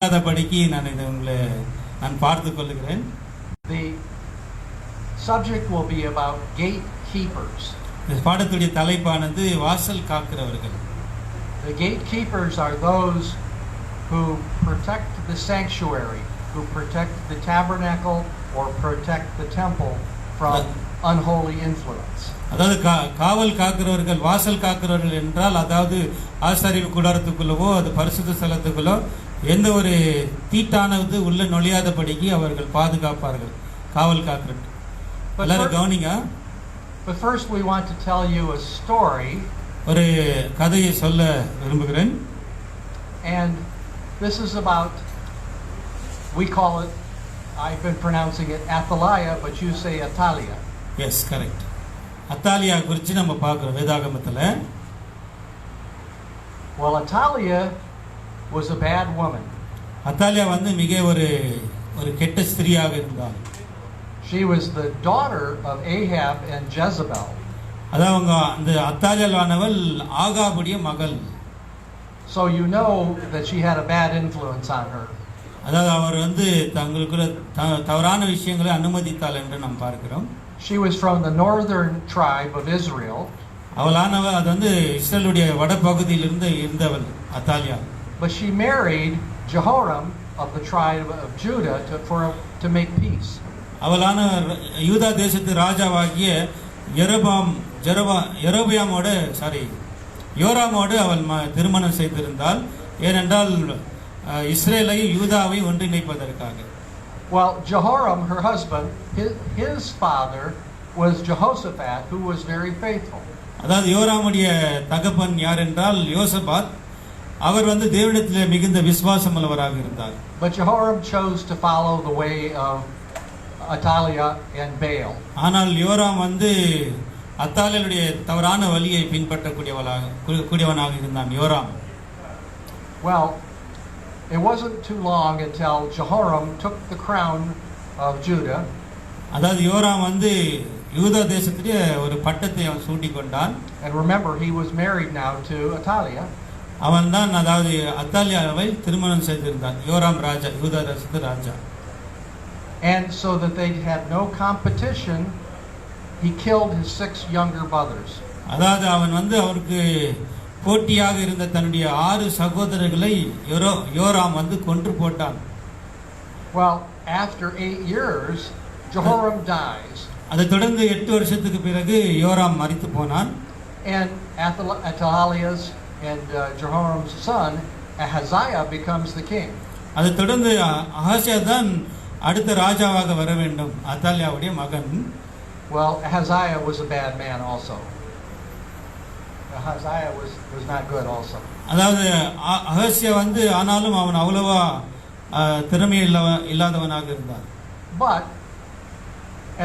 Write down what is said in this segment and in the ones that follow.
The subject will be about gatekeepers. The gatekeepers are those who protect the sanctuary, who protect the tabernacle or protect the temple from unholy influence. அதாவது காவல் காக்கிறவர்கள் வாசல் காக்கிறவர்கள் என்றால் அதாவது ஆசாரிய கூடாரத்துக்குள்ளவோ அது பரிசுத்த ஸ்தலத்துக்குள்ளோ எந்த ஒரு தீட்டானது உள்ள நுழையாதபடிக்கு அவர்கள் பாதுகாப்பார்கள் காவல் காக்கிறது. எல்லாரும் கவனிங்க. But first we want to tell you a story. ஒரு கதையை சொல்ல விரும்புகிறேன். And this is about, we call it, I've been pronouncing it Athaliah, but you say Atalia. Yes, correct. அத்தாலியா குறித்து நம்ம பார்க்கிறோம் வேதாகமத்தில். Well, Atalia was a bad woman. அத்தாலியா வந்து மிக ஒரு கெட்ட ஸ்திரியாக இருந்தாள். She was the daughter of Ahab and Jezebel. அதாவது அந்த அத்தாலியாவானவள் ஆகாபுடைய மகள். So you know that she had a bad influence on her. அதாவது அவர் வந்து தங்களுக்குள்ள தவறான விஷயங்களை அனுமதித்தாள் என்று நாம் பார்க்கிறோம். She was from the northern tribe of Israel. அவளானவள் அது வந்து இஸ்ரேலுடைய வடபகுதியிலிருந்து இருந்தவள் அத்தாலியா. But she married Jehoram of the tribe of Judah to make peace. அவளான யூதா தேசத்து ராஜாவாகிய யோராமோடு அவள் திருமணம் செய்திருந்தாள். ஏனென்றால் இஸ்ரேலையும் யூதாவை ஒன்றிணைப்பதற்காக. Well, Jehoram, her husband, his father was Jehoshaphat, who was very faithful. அதாவது யோராமுடைய தகப்பன் யார் என்றால் யோசபாத். அவர் வந்து தேவனிடத்திலே மிகுந்த விசுவாசம் உள்ளவராக இருந்தார். But Jehoram chose to follow the way of Atalia and Baal. ஆனால் யோராம் வந்து அத்தாலியாவுடைய தவறான வழியை பின்பற்றக்கூடியவனாக இருந்தான் யோராம். Well, it wasn't too long until Jehoram took the crown of Judah. அதாவது யோராம் வந்து யூதா தேசத்திலே ஒரு பட்டத்தை அவன் சூட்டிக் கொண்டான். And remember, he was married now to Atalia. அவன் தான் அதாவது அத்தாலியாவை திருமணம் செய்திருந்தான். யோராம் ராஜா, யூதா தேசத்து ராஜா. And so that they had no competition, he killed his 6 younger brothers. அதாவது அவன் வந்து அவருக்கு போட்டியாக இருந்த தன்னுடைய 6 சகோதரர்களை யோராம் வந்து கொன்று போட்டான். Well, after 8 years, Jehoram dies. அதை தொடர்ந்து 8 வருஷத்துக்கு பிறகு யோராம் மரித்து போனான். And Athaliah's and Jehoram's son Ahaziah becomes the king. அதை தொடர்ந்து அஹாசியா தான் அடுத்த ராஜாவாக வர வேண்டும், அத்தாலியாவுடைய மகன். Well, Ahaziah was a bad man also. Ahaziah was not good also. அதாவது அஹாசியா வந்து ஆனாலும் அவன் அவ்வளவா திறமை இல்லாதவனாக இருந்தான். But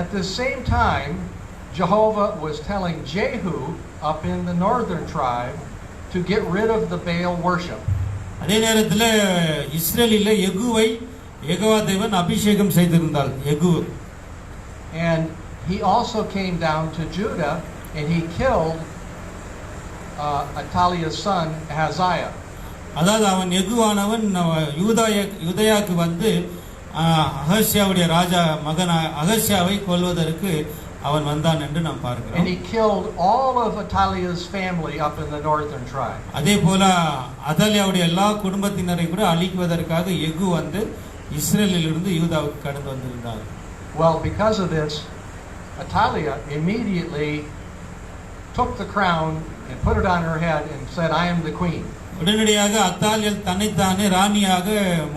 at the same time, Jehovah was telling Jehu up in the northern tribe to get rid of the Baal worship. அதே நேரத்தில் இஸ்ரேலிலே யெகூவை யெகோவா தேவன் அபிஷேகம் செய்திருந்தாள் யெகூ. And he also came down to Judah and he killed Ataliah's son Ahaziah. அதாவது அவன் யெகூவானவன் யூதயாக்கு வந்து அஹசியாவுடைய ராஜா மகன் அஹசியாவை கொல்வதற்கு அவன் வந்தான் என்று நாம் பார்க்கிறோம். And he killed all of Ataliah's family up in the northern tribe. அதே போல அத்தாலியாவுடைய எல்லா குடும்பத்தினரை கூட அழிக்குவதற்காக யெகூ வந்து இஸ்ரேலிலிருந்து யூதாவுக்கு கடந்து வந்திருந்தார். Well, because of this, Atalia immediately took the crown and put it on her head and said, I am the queen. உடனடியாக அத்தாலியால் தன்னைத்தானே ராணியாக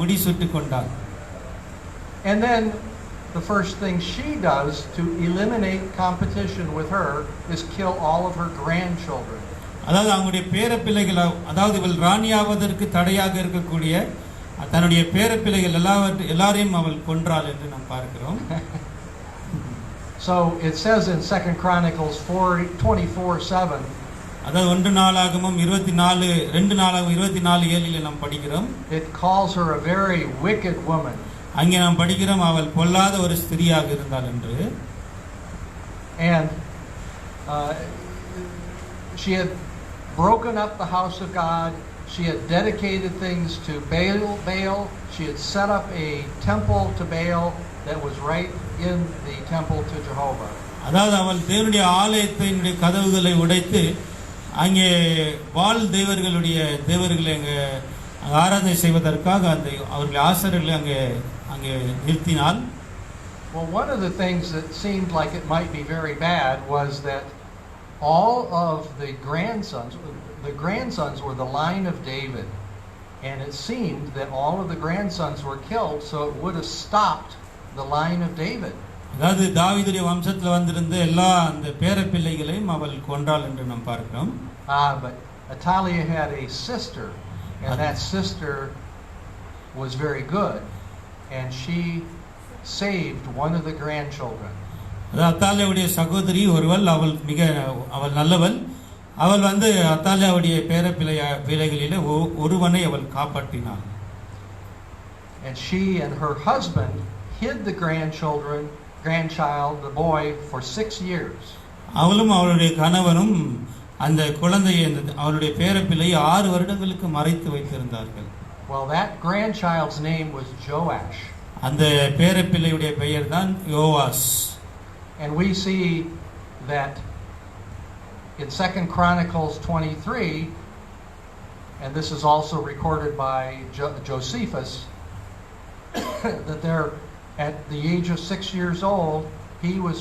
முடிசூட்டிக் கொண்டார். And then the first thing she does to eliminate competition with her is kill all of her grandchildren. அதாவது அவங்களுடைய பேரப்பிள்ளைகள், அதாவது இவள் ராணியாவதற்கு தடையாக இருக்கக்கூடிய தன்னுடைய பேரப்பிள்ளைகள் எல்லாரையும் அவள் கொன்றாள் என்று நாம் பார்க்கிறோம். So it says in 2 Chronicles 4:24-7. அதாவது 1 நாளாகமம் 2 நாளாகமம் 24:7 நாம் படிக்கிறோம். It calls her a very wicked woman. அங்கே நாம் படிக்கிறோம் அவள் பொல்லாத ஒரு ஸ்திரியாக இருந்தாள் என்று. And she had broken up the house of God. She had dedicated things to Baal. She had set up a temple to Baal that was right in the temple to Jehovah. அதாவது அவள் தேவனுடைய ஆலயத்தினுடைய கதவுகளை உடைத்து அங்கே பால் தேவர்களை அங்கே ஆராதனை செய்வதற்காக அந்த அவர்கள் ஆசாரியர்களை அங்கே நிறுத்தினாள். Well, one of the things that seemed like it might be very bad was that all of the grandsons were the line of David, and it seemed that all of the grandsons were killed, so it would have stopped the line of David. அதாவது தாவீதுடைய வம்சத்துல வந்திருந்த எல்லா அந்த பேரப்பிள்ளைகளையும் அவள் கொன்றாள் என்று நாம் பார்க்கிறோம். But Atalia had a sister, and that sister was very good, and she saved one of the grandchildren. அத்தாலியாவுடைய சகோதரி அவள் நல்லவள். அவள் அத்தாலியாவுடைய பேரப்பிள்ளைகளிலே ஒருவனை அவள் காப்பாற்றினாள். And she and her husband hid the grandchild, the boy, for 6 years. அவளும் அவளுடைய கணவனும் அந்த குழந்தையை அவளுடைய பேரப்பிள்ளையை 6 வருடங்களுக்கு மறைத்து வைத்திருந்தார்கள். Well, that grandchild's name was Joash. அந்த பேரப்பிள்ளையுடைய பெயர் தான் யோவாஸ். And we see that in 2 Chronicles 23, and this is also recorded by Josephus, that there, at the age of 6 years old, he was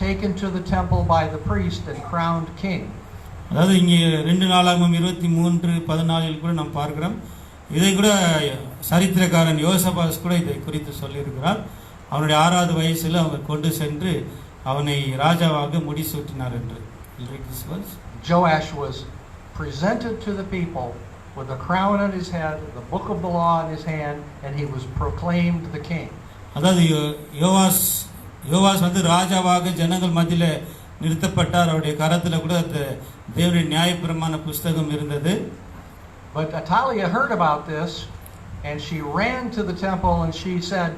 taken to the temple by the priest and crowned king. அதாவது இங்கே 2 நாளாகமம் 23:14 கூட நாம் பார்க்கிறோம். இதை கூட சரித்திரக்காரன் யோசபாஸ் கூட இதை குறித்து சொல்லியிருக்கிறார். அவனுடைய 6வது வயசில் அவர் கொண்டு சென்று அவனை ராஜாவாக முடிசூட்டினார் என்று. Joash was presented to the people with a crown on his head, the book of the law in his hand, and he was proclaimed the king. அதாவது யோவாஸ் ராஜாவாக ஜனங்கள் மத்தியில நிறுத்தப்பட்டார். அவருடைய கரத்துல கூட அந்த தேவனுடைய நியாயப்பிரமாண புத்தகம் இருந்தது. But Atalia heard about this, and she ran to the temple and she said,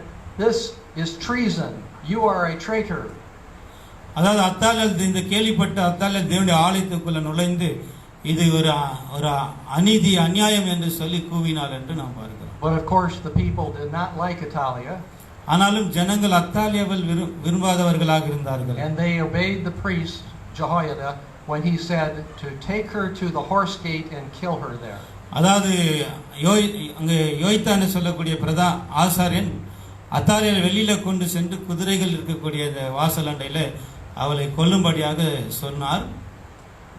"This is treason. You are a traitor." அதாவது அத்தாலியா இந்த கேள்விப்பட்ட அத்தாலியா தேவனுடைய ஆலயத்துக்குள்ள நுழைந்து இது ஒரு அநீதி அநியாயம் என்று சொல்லி கூவினாள் என்று நாம் பார்க்கிறோம். But of course the people did not like Atalia. ஆனாலும் ஜனங்கள் அத்தாலியாவை விரும்பாதவர்களாக இருந்தார்கள். And they obeyed the priest Jehoiada when he said to take her to the horse gate and kill her there. அதாவது அங்கே யோய்தான்னு சொல்லக்கூடிய ஆசாரியன் அத்தாலியை வெளியில கொண்டு சென்று குதிரைகள் இருக்கக்கூடிய வாசல் அண்டையில அவளை கொல்லும்படியாக சொன்னார்.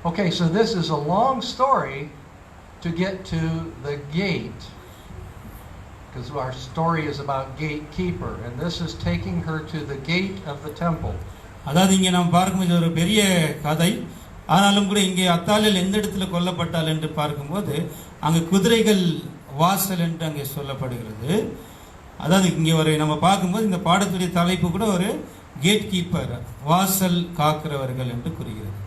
Okay, so this is a long story to get to the gate, because our story is about gatekeeper, and this is taking her to the gate of the temple. அதாவது இங்கே நாம் பார்க்கும்போது ஒரு பெரிய கதை. ஆனாலும் கூட இங்கே அத்தாலியில் எந்த இடத்துல கொல்லப்பட்டாள் என்று பார்க்கும்போது அங்கே குதிரைகள் வாசல் என்று அங்கே சொல்லப்படுகிறது. அதாவது இங்கே நம்ம பார்க்கும்போது இந்த பாடத்துடைய தலைப்பு கூட ஒரு கேட் கீப்பர், வாசல் காக்கிறவர்கள் என்று கூறுகிறது.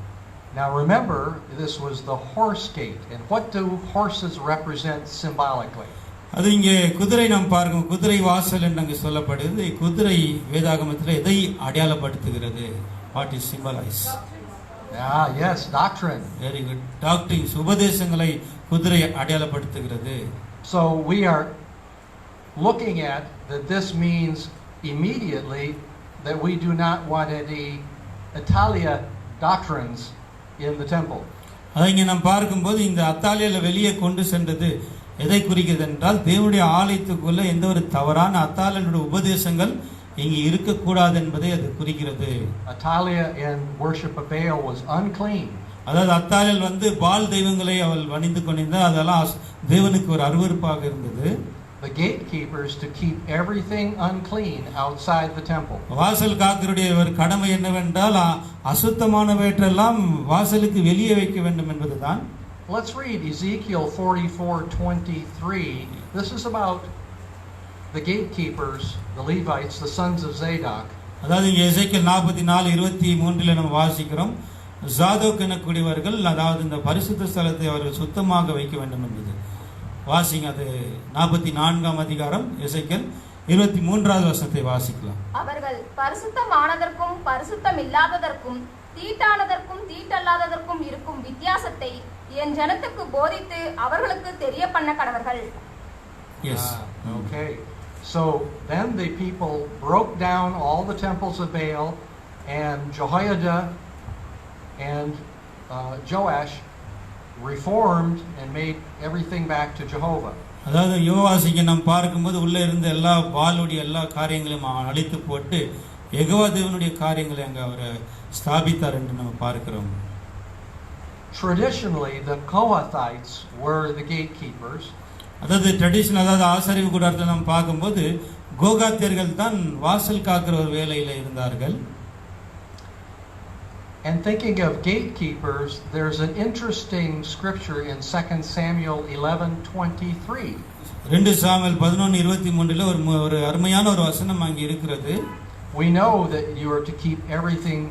Now remember, this was the horse gate, and what do horses represent symbolically? அது இங்கே குதிரை நாம் பார்க்கும் குதிரை வாசல் என்று அங்கே சொல்லப்படுகிறது. குதிரை வேதாகமத்தில் எதை அடையாளப்படுத்துகிறது? What is symbolize? Yes, doctrine. Very good. Doctrines, உபதேசங்களை குதிரை அடையாளப்படுத்துகிறது. So we are looking at that this means immediately that we do not want any Atalia doctrines in the temple. அதை இங்கே நாம் பார்க்கும்போது இந்த அத்தாலியால வெளியே கொண்டு சென்றது எதை குறிக்கிறது என்றால் தேவனுடைய ஆலயத்துக்குள்ள எந்த ஒரு தவறான அத்தாலியாளுடைய உபதேசங்கள் இங்கே இருக்கக்கூடாது என்பதை அது குறிக்கிறது. Atalia in worship of Baal was unclean. அதாவது அத்தாலியால் பால் தெய்வங்களை அவள் வணிந்து கொண்டிருந்தால் அதெல்லாம் தேவனுக்கு ஒரு அருவருப்பாக இருந்தது. The gatekeepers to keep everything unclean outside the temple. வாசல் காக்கிறவருடைய ஒரு கடமை என்னவென்றால் அசுத்தமானவற்றையெல்லாம் வாசலுக்கு வெளியே வைக்க வேண்டும் என்பதுதான். Let's read Ezekiel 44:23. This is about the gatekeepers, the Levites, the sons of Zadok. அதாவது எசேக்கியேல் 44:23 நம்ம வாசிக்கிறோம். ஜாதோக் எனக்கூடியவர்கள் அதாவது இந்த பரிசுத்த ஸ்தலத்தை அவர்கள் சுத்தமாக வைக்க வேண்டும் என்பது. வாசிங்க, அது 44ஆம் அதிகாரம் எசேக்கியேல் 23வது வசனத்தை வாசிக்கலாம். அவர்கள் பரிசுத்தமானதற்கும் பரிசுத்தம் இல்லாததற்கும் தீட்டானதற்கும் தீட்டல்லாததற்கும் இருக்கும் வித்தியாசத்தை என் ஜனத்துக்கு போதித்து அவர்களுக்கு தெரிய பண்ண கடவர்கள். Yes. Okay. So then the people broke down all the temples of Baal, and Jehoiada and Joash reformed and made everything back to Jehovah. அதாவது யோவாசிக்கு நாம் பார்க்கும்போது உள்ள இருந்த எல்லா பாலுடைய எல்லா காரியங்களையும் அழித்து போட்டு யெகோவா தேவனுடைய காரியங்களை அங்கே அவர் ஸ்தாபித்தார் என்று நம்ம பார்க்கிறோம். Traditionally, the Kohathites were the gatekeepers. அதாவது ட்ரெடிஷனல், அதாவது ஆசாரிப்பு கூடாரத்தில் நாம் பார்க்கும்போது கோகாத்தியர்கள் தான் வாசல் காக்கிற ஒரு வேலையில் இருந்தார்கள். And thinking of gatekeepers, there's an interesting scripture in 2 Samuel 11:23. 2 Samuel 11:23 ஒரு அருமையான ஒரு வசனம் அங்கே இருக்கிறது. We know that you are to keep everything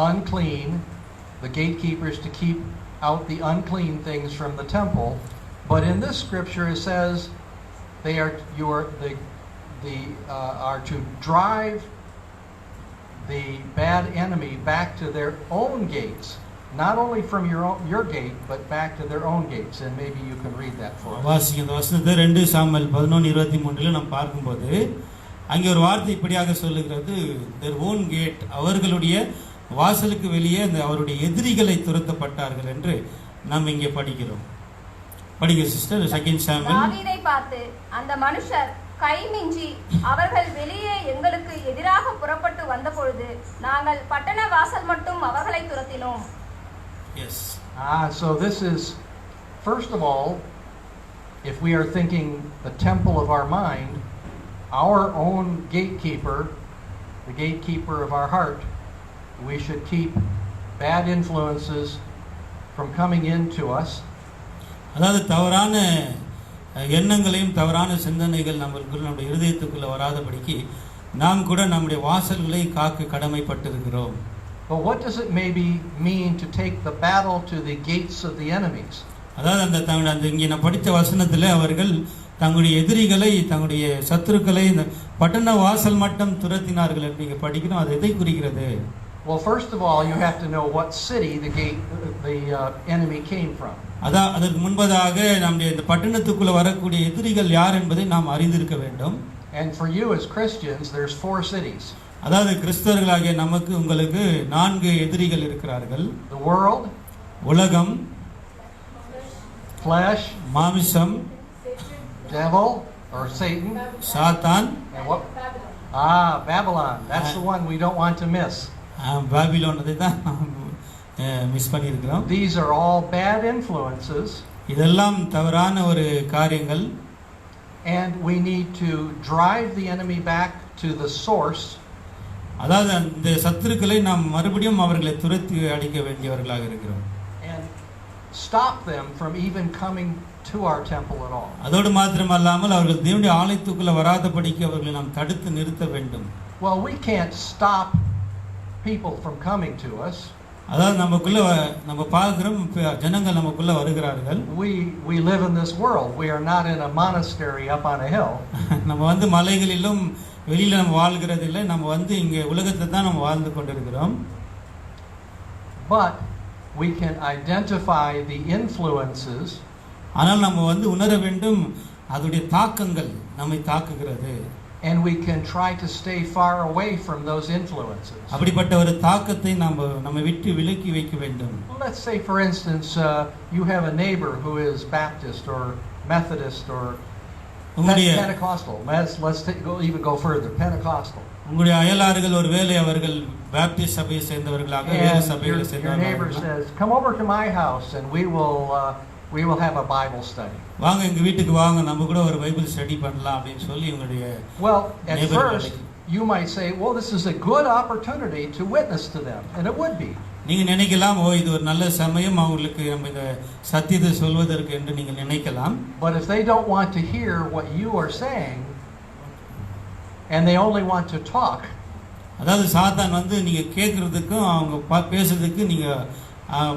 unclean, the gatekeepers to keep out the unclean things from the temple. But in this scripture it says are to drive the bad enemy back to their own gates, not only from your gate but back to their own gates. And maybe you can read that for us. வாசிங்க வசனத்தை 2 Samuel 11:23 நாம் பார்க்கும்போது அங்கே ஒரு வார்த்தை இப்படியாக சொல்லுகிறது, their own gate, அவர்களுடைய வாசலுக்கு வெளியே அவருடைய எதிரிகளை துரத்தப்பட்டார்கள் என்று நாம் இங்கே படிக்கிறோம். படிங்க சிஸ்டர். 2 சாமுவேல். தாவீதை பார்த்து, அந்த மனுஷர் கை மிஞ்சி அவர்கள் வெளியே எங்களுக்கு எதிராக புறப்பட்டு வந்த பொழுது நாங்கள் பட்டண வாசல் மட்டும் அவர்களை துரத்தினோம். Yes. So this is, first of all, if we are thinking the temple of our mind, our own gatekeeper, the gatekeeper of our heart, we should keep bad influences from coming into us. அதாவது தவறான எண்ணங்களையும் தவறான சிந்தனைகள் நம்முடைய இருதயத்துக்குள்ள வராதபடிக்கு நாம் கூட நம்முடைய வாசல்களை காக்க கடமைப்பட்டிருக்கிறோம். But what does it maybe mean to take the battle to the gates of the enemies? அதாவது அந்த இங்கே நான் படித்த வசனத்தில் அவர்கள் தங்களுடைய எதிரிகளை தங்களுடைய சத்துருக்களை பட்டண வாசல் மட்டும் துரத்தினார்கள் என்று இங்கே படிக்கிறோம். அது எதை குறிக்கிறது? Well, first of all, you have to know what city the enemy came from. அதற்கு முன்பதாக நம்முடைய இந்த பட்டணத்துக்குள்ள வரக்கூடிய எதிரிகள் யார் என்பதை நாம் அறிந்திருக்க வேண்டும். And for you as Christians, there's 4 cities. அதாவது கிறிஸ்தவர்களாகிய நமக்கு உங்களுக்கு 4 எதிரிகள் இருக்கிறார்கள். The world, உலகம், flesh, மாமிசம், devil or Satan, சாத்தான், and what? Babylon. That's the one we don't want to miss. Babylon, அதை தான் மிஸ் பண்ணியிருக்கிறோம். These are all bad influences. இதெல்லாம் தவறான ஒரு காரியங்கள். And we need to drive the enemy back to the source. அதாவது அந்த சத்துருக்களை நாம் மறுபடியும் அவர்களை துரத்தி அடிக்க வேண்டியவர்களாக இருக்கிறோம். And stop them from even coming to our temple at all. அதோடு மாத்திரமல்லாமல் அவர்கள் தேவனுடைய ஆலயத்துக்குள்ள வராதபடிக்கு அவர்களை நாம் தடுத்து நிறுத்த வேண்டும். Well, we can't stop people from coming to us. அதாவது நம்ம பார்க்கிறோம் ஜனங்கள் நமக்குள்ள வருகிறார்கள். We live in this world. We are not in a monastery up on a hill. நம்ம மலைகளிலும் வெளியில நம்ம வாழ்கிறது இல்லை. நம்ம இங்க உலகத்துல தான் நம்ம வாழ்ந்து கொண்டிருக்கிறோம். But we can identify the influences. ஆனால் நம்ம உணர வேண்டும் அதோடைய தாக்கங்கள் நம்மை தாக்குகிறது. And we can try to stay far away from those influences. அப்படிப்பட்ட ஒரு தாக்கத்தை நம்ம விட்டு விலக்கி வைக்க வேண்டும். Let's say, for instance, you have a neighbor who is Baptist or Methodist or Pentecostal. Let's even go further. Pentecostal. உங்களுடைய அயலார்கள் ஒருவேளை அவர்கள் பாப்டிஸ்ட் சபையை சேர்ந்தவர்களாக வேறு சபைகளை சேர்ந்தவர்களாக. Your neighbor says, "Come over to my house and we will have a Bible study." வாங்க எங்க வீட்டுக்கு வாங்க, நம்ம கூட ஒரு பைபிள் ஸ்டடி பண்ணலாம் அப்படினு சொல்லி உங்களுடைய. Well, at first you might say, "Well, this is a good opportunity to witness to them." And it would be. நீங்க நினைக்கலாம், இது ஒரு நல்ல சமயம் அவங்களுக்கு நம்ம இந்த சத்தியத்தை சொல்வதற்கு என்று நீங்க நினைக்கலாம். But if they don't want to hear what you are saying and they only want to talk, அதாவது சாத்தான் நீங்க கேக்குறதுக்கும் அவங்க பேசுறதுக்கு நீங்க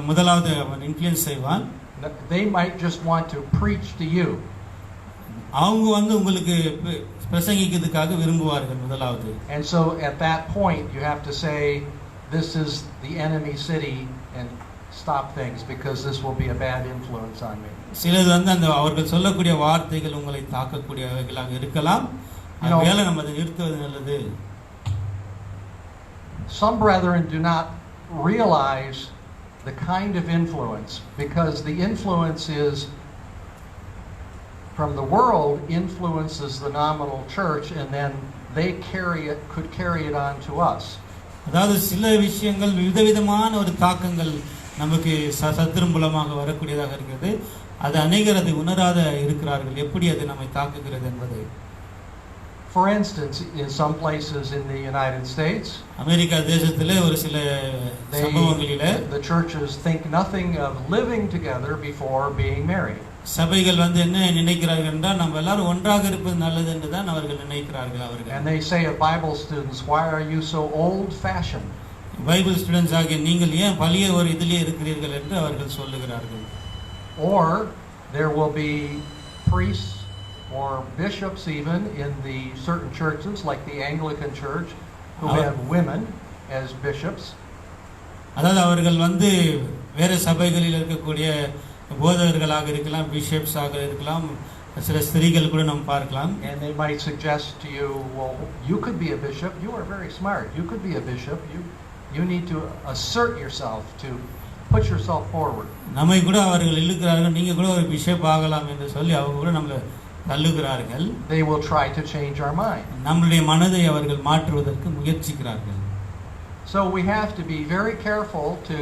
முதலாவது இன்ஃப்ளூயன்ஸ் செய்வான். They might just want to preach to you. அவங்க உங்களுக்கு பிரசங்கிக்கிறதுக்காக விரும்புவார்கள் முதலாவது. And so at that point you have to say, this is the enemy city and stop things because this will be a bad influence on me. சிலது வந்து அந்த அவர்கள் சொல்லக்கூடிய வார்த்தைகள் உங்களை தாக்கக்கூடியவைகளாக இருக்கலாம். அதனால நம்ம அதை நிறுத்துவது நல்லது. Some brethren do not realize the kind of influence, because the influence is from the world influences the nominal church, and then they could carry it on to us. அதாவது சில விஷயங்கள் விதவிதமான ஒரு தாக்கங்கள் நமக்கு சத்துரும் மூலமாக வரக்கூடியதாக இருக்கிறது. அது அநேகர் அதை உணராத இருக்கிறார்கள், எப்படி அது நம்மை தாக்குகிறது என்பதை. For instance, in some places in the United States, America தேசத்திலே ஒரு சில சம்பவங்களிலே the churches think nothing of living together before being married. சபைகள் வந்து என்ன நினைக்கிறார்கள் என்றால் நம்ம எல்லாரும் ஒன்றாக இருப்பது நல்லது என்று தான் அவர்கள் நினைக்கிறார்கள். அவர்கள் And they say of Bible students, why are you so old fashioned? Bible students ஆகிய நீங்கள் ஏன் பழைய ஒரு இதிலே இருக்கிறீர்கள் என்று அவர்கள் சொல்லுகிறார்கள். Or there will be priests or bishops even in the certain churches like the Anglican Church who have women as bishops. அதாவது அவர்கள் வந்து வேற சபைகளில் இருக்கக்கூடிய போதகர்களாக இருக்கலாம், பிஷப்ஸ் ஆக இருக்கலாம், சில ஸ்திரீகள் கூட நாம் பார்க்கலாம். And they might suggest to you, well, you could be a bishop, you are very smart, you could be a bishop, you need to assert yourself, to put yourself forward. நம்மை கூட அவர்கள் இழுக்கிறார்கள், நீங்க கூட ஒரு பிஷப் ஆகலாம் என்று சொல்லி அவங்க கூட நம்மளை தள்ளுகிறார்கள். They will try to change our mind. நம்மளுடைய மனதை அவர்கள் மாற்றுவதற்கு முயற்சிக்கிறார்கள். So we have to be very careful to,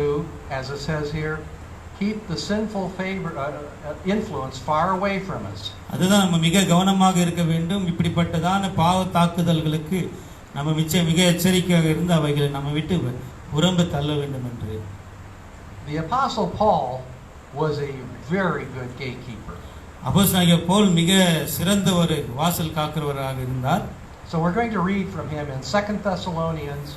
as it says here, keep the sinful influence far away from us. அதுதான் நம்ம மிக கவனமாக இருக்க வேண்டும். இப்படிப்பட்டதான பாவ தாக்குதல்களுக்கு நம்ம மிக எச்சரிக்கையாக இருந்து அவைகளை நம்ம விட்டு புறம்பு தள்ள வேண்டும் என்று. The Apostle Paul was a very good gatekeeper. அப்போஸ்தலனாகிய பவுல் மிக சிறந்த ஒரு வாசல் காக்கிறவராக இருந்தார். So we're going to read from him in 2 Thessalonians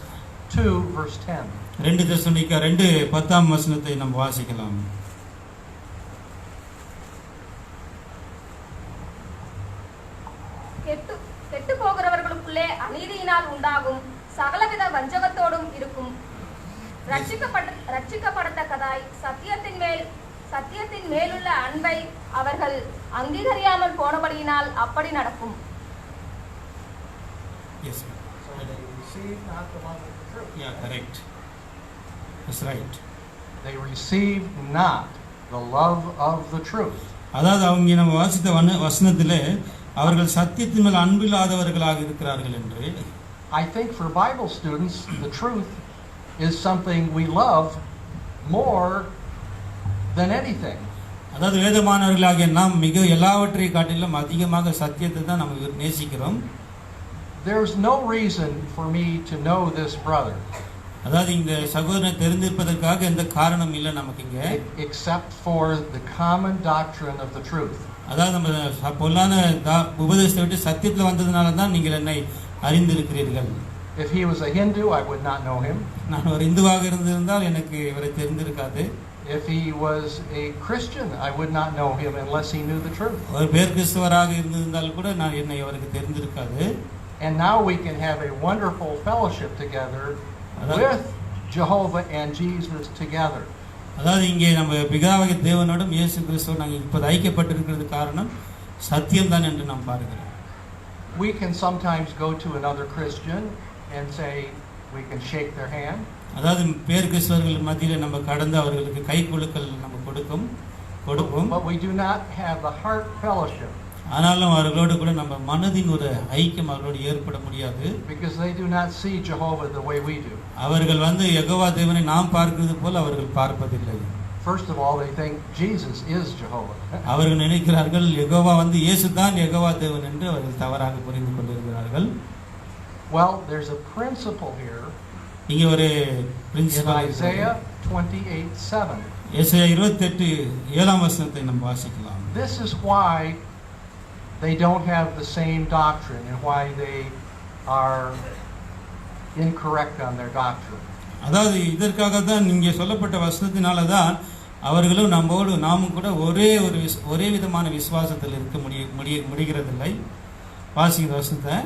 2 verse 10. 2 தெசலோனிக்கா 2:10 நாம் வாசிக்கலாம். கெட்டு போகிறவர்களுக்குள்ளே அநீதியினால் உண்டாகும் சகலவித வஞ்சகத்தோடும் இருக்கும் ரட்சிக்கப்படத்தக்கதாய் சத்தியத்தின் மேலுள்ள அன்பை அவர்கள் அங்கீகரியாமல் போனபடியினால் அப்படி நடக்கும். Yes, so they receive not the love of the truth. Yeah, correct. That's right. They receive not the love of the truth. அதாவது அவங்க நம்ம வாசித்த வசனத்திலே அவர்கள் சத்தியத்தின் மேல் அன்பில்லாதவர்களாக இருக்கிறார்கள் என்று. I think for Bible students the truth is something we love more than anything. அதாவது வேதமானவர்களாகிய நாம் மிக எல்லாவற்றை காட்டிலும் அதிகமாக சத்தியத்தை தான் நம்ம நேசிக்கிறோம். There's no reason for me to know this brother. அதாவது இந்த சகோதரனை தெரிந்திருப்பதற்காக எந்த காரணம் இல்லை நமக்கு இங்க, except for the common doctrine of the truth. அதாவது நம்ம பொல்லான உபதேசத்தை விட்டு சத்தியத்தில் வந்ததுனால தான் நீங்கள் என்னை அறிந்திருக்கிறீர்கள். If he was a Hindu, I would not know him. நான் ஒரு இந்துவாக இருந்திருந்தால் எனக்கு இவரை தெரிந்திருக்காது. If he was a Christian, I would not know him unless he knew the truth. ஒரு பேர் கிறிஸ்தவராக இருந்திருந்தால் கூட நான் என்னை அவருக்கு தெரிந்திருக்காது. And now we can have a wonderful fellowship together with Jehovah and Jesus together. அதாவது இங்கே நம்ம பிதாவாகிய தேவனோடும் இயேசு கிறிஸ்துவோடு நாங்கள் இப்போது ஐக்கியப்பட்டிருக்கிறது காரணம் சத்தியம் தான் என்று நாம் பார்க்கிறோம். We can sometimes go to another Christian and say we can shake their hand. அதாவது பேர் கிறிஸ்தவர்கள் மத்தியில் நம்ம கடந்து அவர்களுக்கு கை குலுக்கல் நம்ம கொடுப்போம். But we do not have the heart fellowship. ஆனாலும் அவர்களோடு கூட நம்ம மனதின் ஒரு ஐக்கியம் அவர்களோடு ஏற்பட முடியாது. Because they do not see Jehovah the way we do. அவர்கள் வந்து யெகோவா தேவனை நாம் பார்க்கிறது போல அவர்கள் பார்ப்பதில்லை. First of all, they think Jesus is Jehovah. அவர்கள் நினைக்கிறார்கள் யெகோவா வந்து இயேசு தான் யெகோவா தேவன் என்று அவர்கள் தவறாக புரிந்து கொண்டிருக்கிறார்கள். Well, there's a principle here. இங்கே ஒரு பிரின்சிபல் Isaiah 28:7. ஏசாயா 28:7 நாம் வாசிக்கலாம். This is why they don't have the same doctrine and why they are incorrect on their doctrine. அதாவது இதற்காக தான் இங்கே சொல்லப்பட்ட வசனத்தினால தான் அவர்களும் நாமும் கூட ஒரே விதமான விசுவாசத்தில் இருக்க முடிகிறதில்லை. வாசிக்கிற வசனத்தை.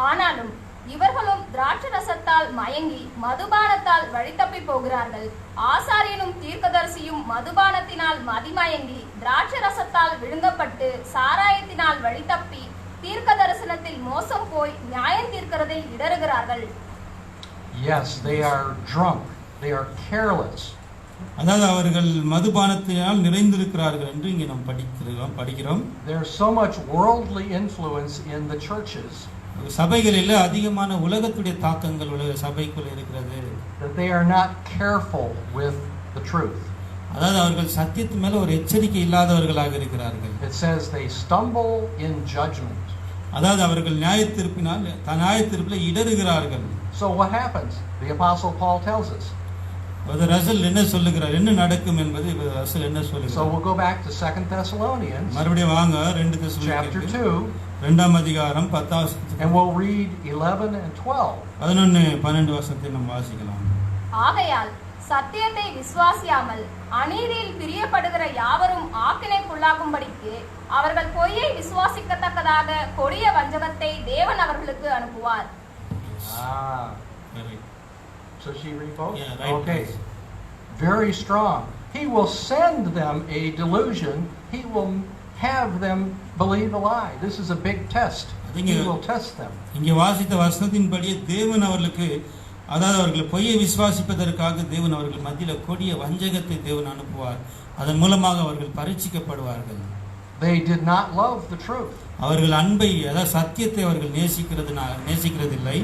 ஆனாலும் இவர்களும் திராட்சரசத்தால் மயங்கி மதுபானத்தால் வழித்தப்பி போகிறார்கள். ஆசாரியனும் தீர்க்கதரிசியும் மதுபானத்தினால் மதிமயங்கி திராட்சரசத்தால் விழுங்கப்பட்டு சாராயத்தினால் வழித்தப்பி தீர்க்க தரிசனத்தில் மோசம் போய் நியாயம் தீர்க்கிறதில் இடறுகிறார்கள். Yes, they are drunk. They are careless. அதாவது அவர்கள் மதுபானத்தினால் நிறைந்திருக்கிறார்கள் என்று இங்கே நாம் படிக்கிறோம். There's so much worldly influence in the churches சபைகளில் அதிகமான உலகத்துடைய தாக்கங்கள் உலக சபைக்குள் இருக்கிறது. that they are not careful with the truth. அதாவது அவர்கள் சத்தியத்து மேல ஒரு எச்சரிக்கை இல்லாதவர்களாக இருக்கிறார்கள். It says they stumble in judgment. அதாவது அவர்கள் நியாயத்தீர்ப்பில் இடறுகிறார்கள். So what happens? The Apostle Paul tells us. Russell என்ன சொல்லுகிறார், என்ன நடக்கும் என்பது ரசல் என்ன சொல்லுகிறார். So we'll go back to 2 Thessalonians மறுபடியும் வாங்க 2 chapter தெசலோனிக்கேயர் 2 2ஆம் அதிகாரம் 10 and we'll read 11 and 12. 11-12 வசனத்தை நாம் வாசிக்கலாம். ஆகையால் சத்தியத்தை விசுவாசியாமல் அநீதியில் பிரியப்படுகிற யாவரும் ஆக்கினைக்குள்ளாகும்படிக்கு அவர்கள் பொய்யை விசுவாசிக்கத்தக்கதாக கொடிய வஞ்சகத்தை தேவன் அவர்களுக்கு அனுப்புவார். So she read both? Yeah, right. Okay. Very strong. He will send them a delusion. He will have them believe a lie. This is a big test. He will test them. இங்கே வாசித்த வசனத்தின்படியே தேவன் அவர்களுக்கு, அதாவது அவர்கள் பொய்யை விசுவாசிப்பதற்காக தேவன் அவர்கள் மத்தியில் கொடிய வஞ்சகத்தை தேவன் அனுப்புவார். அதன் மூலமாக அவர்கள் பரீட்சிக்கப்படுவார்கள். They did not love the truth. அவர்கள் அன்பை, அதாவது சத்தியத்தை அவர்கள் நேசிக்கிறதில்லை.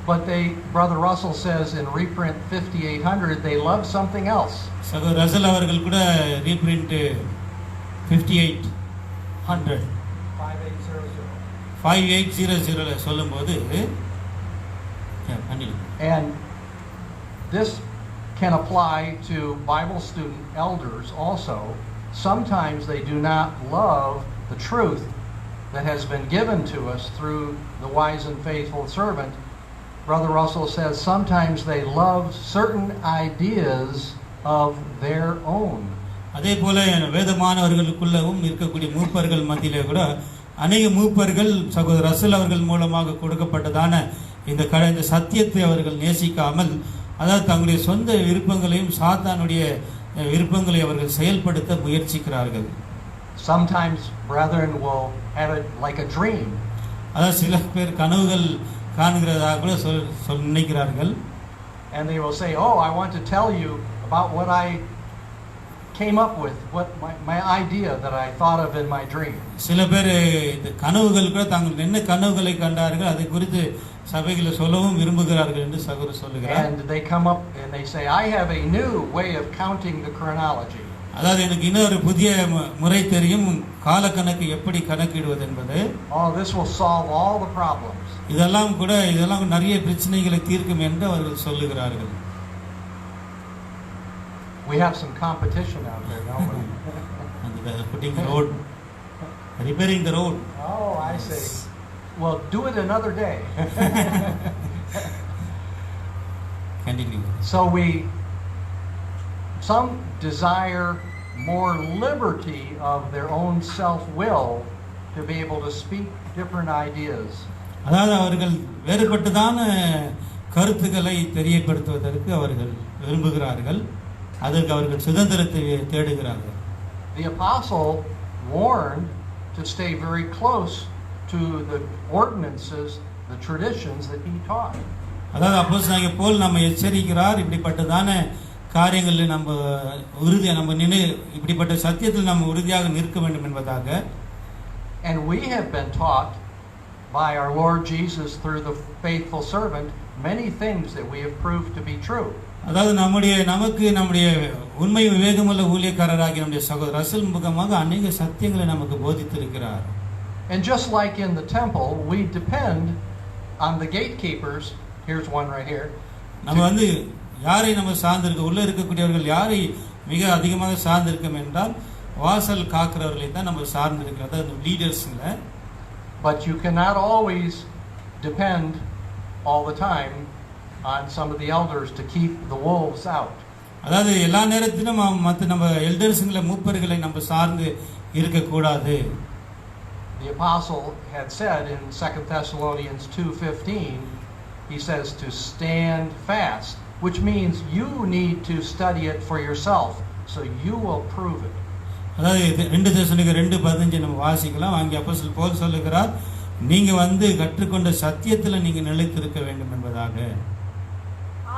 But Brother Russell says in reprint 5800, they love something else. சகோதரர் ரசல் அவர்கள் கூட ரீப்ரிண்ட் 5800 5800 சொல்லும்போது, and this can apply to Bible student elders also. Sometimes they do not love the truth that has been given to us through the wise and faithful servant. Brother Russell says sometimes they love certain ideas of their own. அதே போல வேதமானவர்களுக்குள்ளவும் இருக்கக்கூடிய மூப்பர்கள் மத்தியிலே கூட அநேக மூப்பர்கள் சகோதரர் Russell அவர்கள் மூலமாக கொடுக்கப்பட்டதான இந்த சத்தியத்தை அவர்கள் நேசிக்காமல், அதாவது தங்களுடைய சொந்த விருப்பங்களையும் சாத்தானுடைய விருப்பங்களை அவர்கள் செயல்படுத்த முயற்சிக்கிறார்கள். Sometimes brethren will have it like a dream. அதாவது சில பேர் கனவுகள் காண்கிறதாக கூட நினைக்கிறார்கள். And they will say, "Oh, I want to tell you about what I came up with, what my idea that I thought of in my dream." சில பேர் இந்த கனவுகள் கூட தாங்கள் என்ன கனவுகளை கண்டார்கள் அதை குறித்து சபைகளை சொல்லவும் விரும்புகிறார்கள் என்று சகோதரர் சொல்லுகிறார். And they come up and they say, "I have a new way of counting the chronology." அதாவது எனக்கு இன்னொரு புதிய முறை தெரியும், காலக்கணக்கு எப்படி கணக்கிடுவது என்பது. Oh, this will solve all the problems. இதெல்லாம் நிறைய பிரச்சனைகளை தீர்க்கும் என்று அவர்கள் சொல்லுகிறார்கள். We have some competition out there, don't we? And they are putting the road, repairing the road. Oh, I see. Well, do it another day. Continue. So some desire more liberty of their own self-will to be able to speak different ideas. அதாவது அவர்கள் வேறுபட்டதான கருத்துக்களை தெரியப்படுத்துவதற்கு அவர்கள் விரும்புகிறார்கள். அதற்கு அவர்கள் சுதந்திரத்தை தேடுகிறார்கள். The apostle warned to stay very close to the ordinances, the traditions that he taught. அதாவது அப்போஸ்தலனாகிய பவுல் நம்ம எச்சரிக்கிறார், இப்படிப்பட்டதான காரியங்களில் இப்படிப்பட்ட சத்தியத்தில் நம்ம உறுதியாக நிற்க வேண்டும் என்பதாக. And we have been taught by our Lord Jesus through the faithful servant many things that we have proved to be true. அதாவது நம்முடைய உண்மை விவேகமுள்ள ஊழியக்காரராகிய நம்முடைய சகோதரர் ரசல் முகமாக அநேக சத்தியங்களை நமக்கு போதித்திருக்கிறார். And just like in the temple, we depend on the gatekeepers. Here's one right here. நம்ம யாரை நம்ம சார்ந்திருக்க, உள்ள இருக்கக்கூடியவர்கள் யாரை மிக அதிகமாக சார்ந்திருக்கோம் என்றால் வாசல் காக்கிறவர்களை தான் நம்ம சார்ந்திருக்கிறோம், அதாவது லீடர்ஸ்ல. But you cannot always depend all the time on some of the elders to keep the wolves out. அதாவது எல்லா நேரத்திலும் நம்ம எல்டர்ஸ்ங்களை மூப்பர்களை நம்ம சார்ந்து இருக்க கூடாது. The the apostle had said in 2 Thessalonians 2:15, he says to stand fast, which means you need to study it for yourself, so you will prove it. அதாவது 2 தெசலோனிக்கர் 2:15 நம்ம வாசிக்கலாம். அங்கே அப்போஸ்தலன் பவுல் சொல்லுகிறார், நீங்க கற்றுக்கொண்ட சத்தியத்துல நீங்க நிலைத்திருக்க வேண்டும் என்பதாக.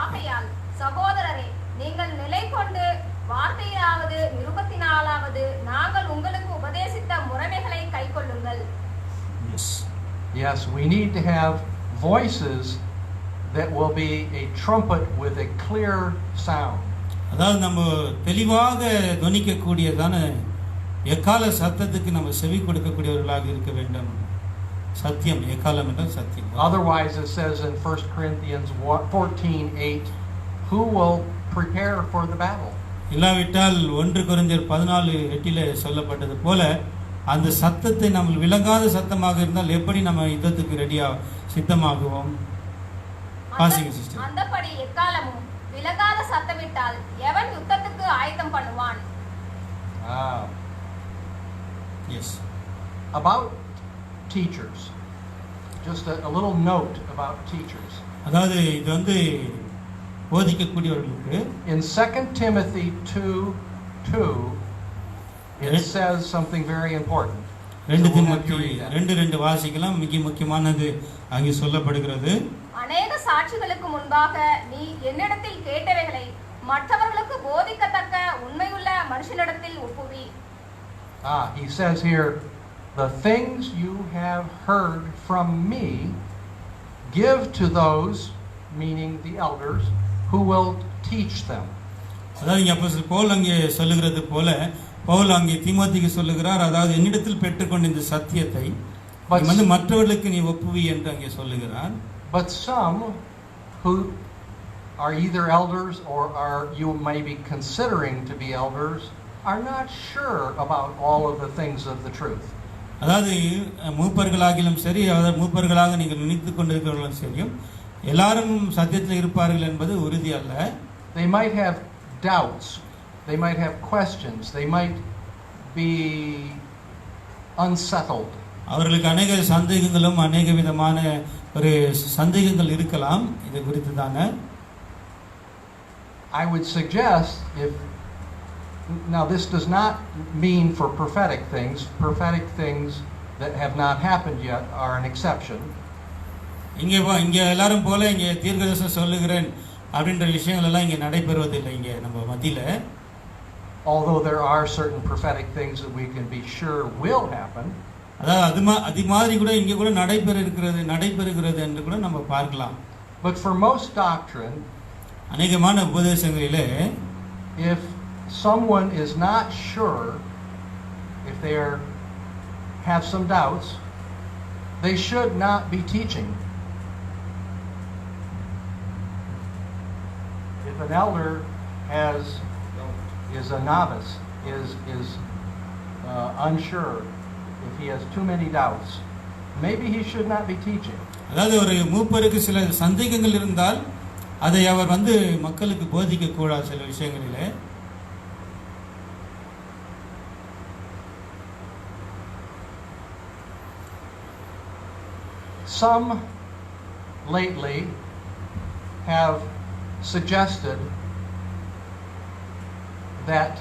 ஆகையால் சகோதரரே, நீங்கள் நிலை கொண்டு வார்த்தையாவது நிருபத்தினாலாவது நாங்கள் உங்களுக்கு உபதேசித்த முறைமைகளை கைக்கொள்ளுங்கள். Yes, we need to have voices that will be a trumpet with a clear sound. அதாவது நம்ம தெளிவாக துணிக்க கூடியதான எக்கால சத்தத்துக்கு நம்ம செவி கொடுக்கக்கூடியவர்களாக இருக்க வேண்டும். சத்தியம், எக்காலம் என்றால் சத்தியம். Otherwise it says in 1 Corinthians 14:8, who will prepare for the battle? இல்லாவிட்டால் 1 கொரிந்தியர் 14:8 சொல்லப்பட்டது போல அந்த சத்தத்தை நம்ம விளங்காத சத்தமாக இருந்தால் எப்படி நம்ம யுத்தத்துக்கு ரெடியா சித்தமாகுவோம்? அந்தபடி எக்காலமும் விளங்காத சத்தமிட்டால் எவன் யுத்தத்துக்கு ஆயத்தம் பண்ணுவான்? Yes. About teachers, just a little note about teachers. அதாவது இது போதிக்கக்கூடியவர்களுக்கு in 2 Timothy 2:2 it says something very important. 2 தீமோத்தேயு 2:2 வாசிக்கலாம். மிக முக்கியமானது அங்கே சொல்லப்படுகிறது. அநேக சாட்சிகளுக்கு முன்பாக நீ என்னிடத்தில் கேட்டவைகளை மற்றவர்களுக்கு போதிக்கத்தக்க உண்மையுள்ள மனுஷனிடத்தில் ஒப்புவி. He says here, the things you have heard from me give to those, meaning the elders, who will teach them. அதாவது அப்போஸ்தலன் பவுல் அங்கே சொல்லுகிறது போல பவுல் அங்கே தீமோத்தேயுக்கு சொல்லுகிறார், அதாவது என்னிடத்தில் பெற்றுக்கொண்ட இந்த சத்தியத்தை மற்றவர்களுக்கு நீ ஒப்புவி என்று அங்கே சொல்லுகிறார். But some who are either elders or you may be considering to be elders are not sure about all of the things of the truth. அதாவது மூப்பர்களாகிலும் சரி, மூப்பர்களாக நீங்கள் நினைத்துக் கொண்டிருக்கிறவர்களும் சரியும் எல்லாரும் சத்தியத்தில் இருப்பார்கள் என்பது உறுதி அல்ல. They might have doubts, they might have questions, they might be unsettled. அவர்களுக்கு அநேக சந்தேகங்களும் அநேக விதமான ஒரு சந்தேகங்கள் இருக்கலாம். இது குறித்து தானே I would suggest, now this does not mean for prophetic things that have not happened yet are an exception. இங்கே எல்லாரும் போல இங்கே தீர்க்கதரிசனம் சொல்லுகிறேன் அப்படின்ற விஷயங்கள் எல்லாம் இங்கே நடைபெறுவதில்லை இங்கே நம்ம மத்தியில. Although there are certain prophetic things that we can be sure will happen. அதாவது அது மாதிரி கூட இங்கே கூட நடைபெறுகிறது என்று கூட நம்ம பார்க்கலாம். But for most doctrine, அநேகமான உபதேசங்களிலே if someone is not sure, if they have some doubts, they should not be teaching. If an elder is a novice, is unsure, if he has too many doubts, maybe he should not be teaching. அதாவது ஒரு மூப்பருக்கு சில சந்தேகங்கள் இருந்தால் அதை அவர் மக்களுக்கு போதிக்க கூடாது சில விஷயங்களிலே. Some lately have suggested that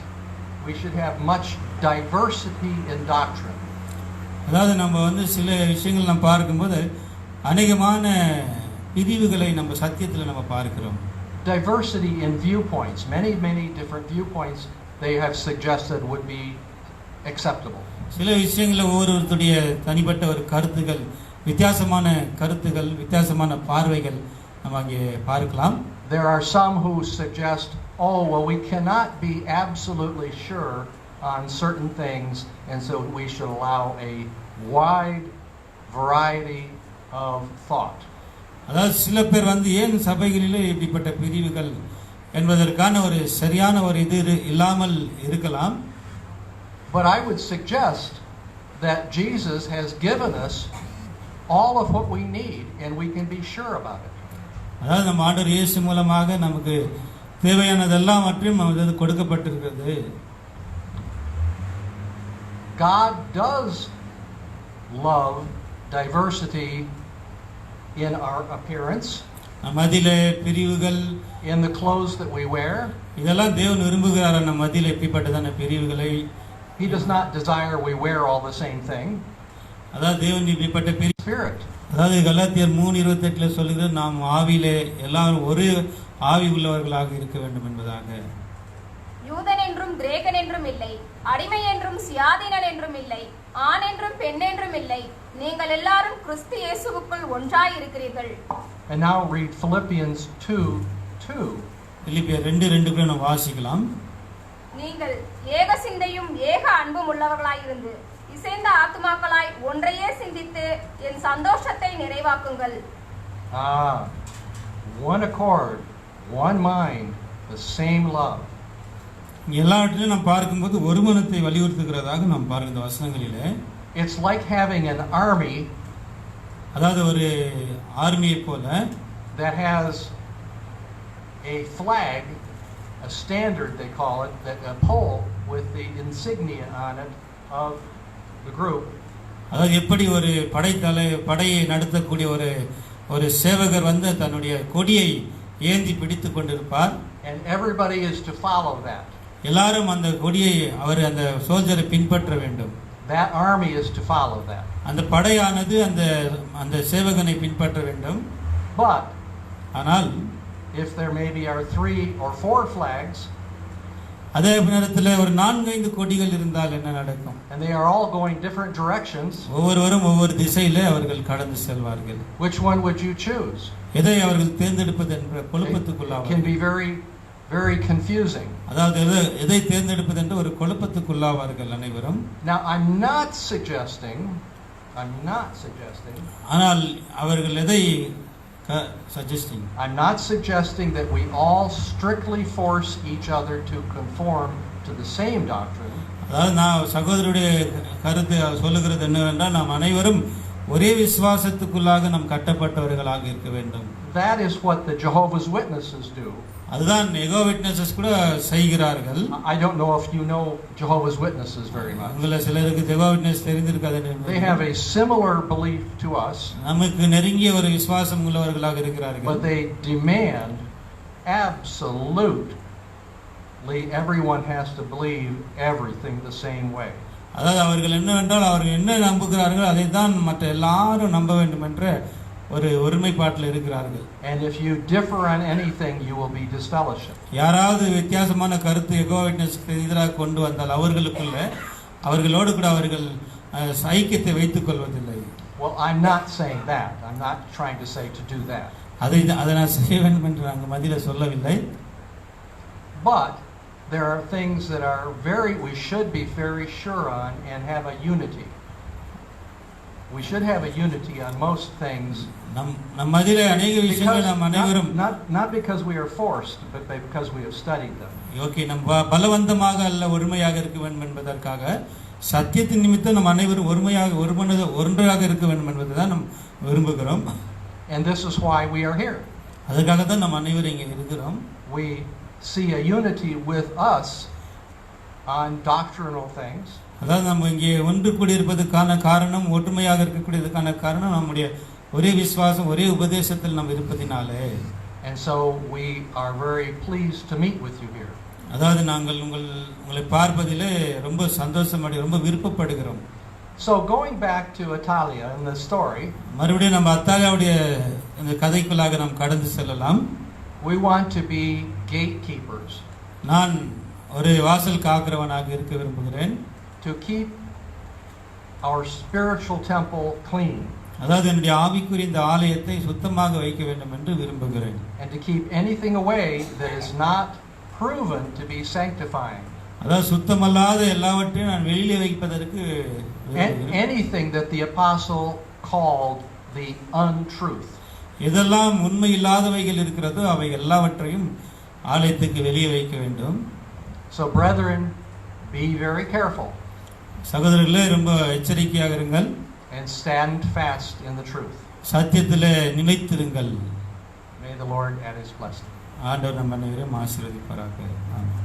we should have much diversity in doctrine. அதாவது நம்ம சில விஷயங்கள் நம்ம பார்க்கும்போது அநேகமான பிரிவுகளை நம்ம சத்தியத்தில் நம்ம பார்க்கிறோம். Diversity in viewpoints, many different viewpoints they have suggested would be acceptable. சில விஷயங்களில் ஒவ்வொருவருடைய தனிப்பட்ட ஒரு கருத்துகள், வித்தியாசமான கருத்துகள், வித்தியாசமான பார்வைகள் நம்ம அங்கே பார்க்கலாம். There are some who suggest, we cannot be absolutely sure on certain things, and so we should allow a wide variety of thought. அதாவது சில பேர் ஏன் சபைகளிலே இப்படிப்பட்ட பிரிவுகள் என்பதற்கான ஒரு சரியான ஒரு இது இல்லாமல் இருக்கலாம். But I would suggest that Jesus has given us all of what we need and we can be sure about it. அதாவது நம்ம ஆண்டவர் இயேசு மூலமாக நமக்கு தேவையானதெல்லாம் மற்றும் நமக்கு கொடுக்கப்பட்டிருக்கிறது. God does love diversity in our appearance, நம் மத்தியிலே பிரிவுகள், in the clothes that we wear. இதெல்லாம் தேவன் விரும்புகிறார். நம் மத்தியிலே எப்படிப்பட்டதான பிரிவுகளை. He does not desire we wear all the same thing. அதாவது தேவன் இப்படிப்பட்ட Spirit. அதாவது கலாத்தியர் 3:28 சொல்லுகிறது, நாம் ஆவியிலே எல்லாரும் ஒரு ஆவி உள்ளவர்களாக இருக்க வேண்டும் என்பதாக. யூதன் என்றும் கிரேக்கன் என்றும் இல்லை, அடிமை என்றும் சுயாதீனன் என்றும் இல்லை, ஆண் என்றும் பெண் என்றும் இல்லை, நீங்கள் எல்லாரும் கிறிஸ்து இயேசுவுக்குள் ஒன்றாய் இருக்கிறீர்கள். And now read Philippians 2:2. பிலிப்பியர் 2:2 நாம் வாசிக்கலாம். நீங்கள் ஏக சிந்தையும் ஏக அன்பும் உள்ளவர்களாய் இருந்து இசைந்த ஆத்துமாக்களாய் ஒன்றையே சிந்தித்து என் சந்தோஷத்தை நிறைவாக்குங்கள். One accord, one mind, the same love. எல்லாவற்றிலும் நாம் பார்க்கும்போது ஒரு மனத்தை வலியுறுத்துகிறதாக நாம் பார்க்கிற இந்த வசனங்களிலே. It's like having an army, அதாவது ஒரு ஆர்மியை போல, that has a flag, a standard they call it, that a pole with the insignia on it of the group. அதாவது எப்படி ஒரு படையை நடத்தக்கூடிய ஒரு சேவகர் வந்து தன்னுடைய கொடியை ஏந்தி பிடித்து கொண்டிருப்பார். And everybody is to follow that. எல்லாரும் அந்த கொடியை அந்த சோல்ஜரை பின்பற்ற வேண்டும். That army is to follow that. அந்த படையானது அந்த சேவகனை பின்பற்ற வேண்டும். But ஆனால் if there maybe are 3 or 4 flags, அதே நேரத்தில் ஒரு 4-5 கொடிகள் இருந்தால் என்ன நடக்கும்? and they are all going different directions, ஒவ்வொருவரும் ஒவ்வொரு திசையிலே அவர்கள் கடந்து செல்வார்கள். which one would you choose? எதை அவர்கள் தேர்ந்தெடுப்பது என்ற குழப்பத்துக்குள்ளாவார்கள். Can be very, very confusing. அதாவது எதை தேர்ந்தெடுப்பது என்று ஒரு குழப்பத்துக்குள்ளாவார்கள் அனைவரும். Now I'm not suggesting ஆனால் அவர்கள் எதை suggesting? I'm not suggesting that we all strictly force each other to conform to the same doctrine. அதாவது நான் சகோதரருடைய கருத்து சொல்லுகிறது என்னவென்றால், நாம் அனைவரும் ஒரே விசுவாசத்துக்குள்ளாக நாம் கட்டப்பட்டவர்களாக இருக்க வேண்டும். That is what the Jehovah's Witnesses do. அதுதான் யெகோவா விட்னஸஸ் கூட செய்கிறார்கள். I don't know if you know Jehovah's Witnesses very much. உங்கள சிலருக்கு யெகோவா விட்னஸ் தெரிந்திருக்காது. They have a similar belief to us. நமக்கு நெருங்கிய ஒரு விசுவாசம் உள்ளவர்களாக இருக்கிறார்கள். But they demand absolutely everyone has to believe everything the same way. அதாவது அவர்கள் என்னவென்றால் அவர்கள் என்ன நம்புகிறார்கள் அதை தான் மற்ற எல்லாரும் நம்ப வேண்டும் என்ற ஒரு ஒருமைப்பாட்டில் இருக்கிறார்கள். And if you differ on anything, you will be disfellowship. யாராவது வித்தியாசமான கருத்து யெகோவா விட்னஸ்க்கு எதிராக கொண்டு வந்தால் அவர்களோடு கூட அவர்கள் ஐக்கியத்தை வைத்துக் கொள்வதில்லை. Well, I'm not saying that. I'm not trying to say to do that. அதை நான் செய்ய வேண்டும் என்று நாங்கள் மத்தியில சொல்லவில்லை. But there are things that we should be very sure on and have a unity. We should have a unity on most things. நம் மத்தியிலே अनेक விஷயங்கள் நாம் அனைவரும் not because we are forced, but because we have studied them. Okay, நம் பலவந்தமாக அல்ல ஒருமையாக இருக்க வேண்டும் என்பதற்காக, சத்தியத்தின் நிமித்தம் நம் அனைவரும் ஒன்றாக இருக்க வேண்டும் என்பதுதான் நாம் விரும்புகிறோம். And this is why we are here. அதற்காக தான் நாம் அனைவரும் இங்கே இருக்கிறோம். We see a unity with us on doctrinal things. அதாவது நம்ம இங்கே ஒன்று கூடி இருப்பதற்கான காரணம், ஒற்றுமையாக இருக்கக்கூடியதுக்கான காரணம் நம்முடைய ஒரே விசுவாசம், ஒரே உபதேசத்தில் நாம் இருப்பதினாலே. And so we are very pleased to meet with you here. அதாவது நாங்கள் உங்களை பார்ப்பதிலே ரொம்ப சந்தோஷமடைய, ரொம்ப விருப்பப்படுகிறோம். So going back to Atalia in the story, மறுபடியும் நம்ம அத்தாலியாவுடைய இந்த கதைக்குள்ளாக நாம் கடந்து செல்லலாம். We want to be gatekeepers. நான் ஒரு வாசல் காக்கிறவனாக இருக்க விரும்புகிறேன். To keep our spiritual temple clean. அதாவது என்னுடைய ஆவிக்குரிய இந்த ஆலயத்தை சுத்தமாக வைக்க வேண்டும் என்று விரும்புகிறேன். And to keep anything away that is not proven to be sanctifying. அதாவது சுத்தமல்லாத எல்லாவற்றையும் நான் வெளியிலே வைப்பதற்கு anything that the apostle called the untruth. எதெல்லாம் உண்மை இல்லாதவைகள் இருக்கிறதோ அவை எல்லாவற்றையும் ஆலயத்துக்கு வெளியே வைக்க வேண்டும். So brethren, be very careful. சகோதரர்களே, ரொம்ப எச்சரிக்கையாக இருங்கள். And stand fast in the truth. சத்தியத்திலே நிலைத்திருங்கள். May the Lord add his blessing. ஆண்டவர் நம் அனைவரையும் ஆசீர்வதிப்பாராக. ஆமென்.